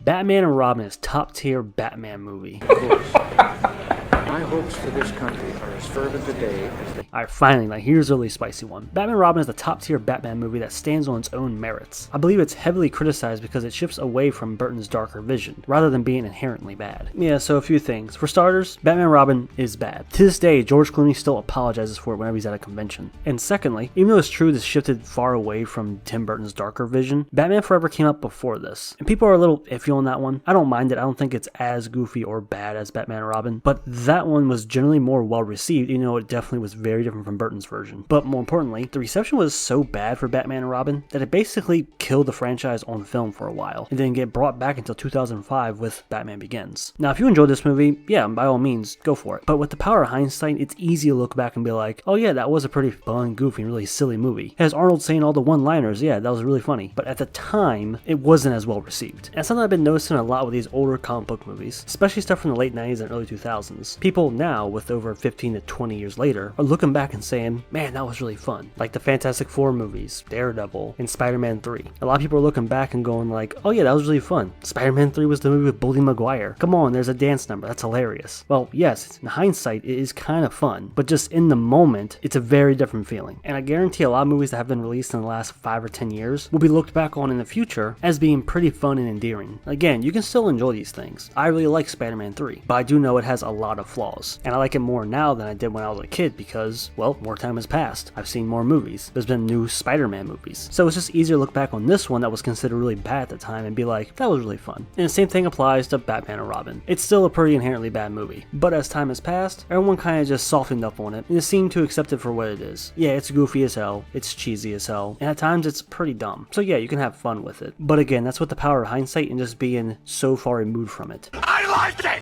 Batman and Robin is top tier Batman movie. My hopes for this country are as fervent today as they... Alright, finally, like, here's a really spicy one. Batman and Robin is the top tier Batman movie that stands on its own merits. I believe it's heavily criticized because it shifts away from Burton's darker vision, rather than being inherently bad. Yeah, so a few things. For starters, Batman and Robin is bad. To this day, George Clooney still apologizes for it whenever he's at a convention. And secondly, even though it's true this shifted far away from Tim Burton's darker vision, Batman Forever came out before this. And people are a little iffy on that one. I don't mind it. I don't think it's as goofy or bad as Batman and Robin, but that one was generally more well received, even though it definitely was very different from Burton's version. But more importantly, the reception was so bad for Batman and Robin that it basically killed the franchise on film for a while, and didn't get brought back until 2005 with Batman Begins. Now, if you enjoyed this movie, yeah, by all means, go for it. But with the power of hindsight, it's easy to look back and be like, oh yeah, that was a pretty fun, goofy, and really silly movie. It has Arnold saying all the one-liners, yeah, that was really funny. But at the time, it wasn't as well received. And something I've been noticing a lot with these older comic book movies, especially stuff from the late 90s and early 2000s. People now, with over 15 to 20 years later, are looking back and saying, man, that was really fun. Like the Fantastic Four movies, Daredevil, and Spider-Man 3. A lot of people are looking back and going like, oh yeah, that was really fun. Spider-Man 3 was the movie with Bully Maguire. Come on, there's a dance number. That's hilarious. Well, yes, in hindsight, it is kind of fun, but just in the moment, it's a very different feeling. And I guarantee a lot of movies that have been released in the last 5 or 10 years will be looked back on in the future as being pretty fun and endearing. Again, you can still enjoy these things. I really like Spider-Man 3, but I do know it has a lot of flaws. And I like it more now than I did when I was a kid because, well, more time has passed. I've seen more movies. There's been new Spider-Man movies. So it's just easier to look back on this one that was considered really bad at the time and be like, that was really fun. And the same thing applies to Batman and Robin. It's still a pretty inherently bad movie. But as time has passed, everyone kind of just softened up on it and just seemed to accept it for what it is. Yeah, it's goofy as hell. It's cheesy as hell. And at times it's pretty dumb. So yeah, you can have fun with it. But again, that's what the power of hindsight and just being so far removed from it. I like it!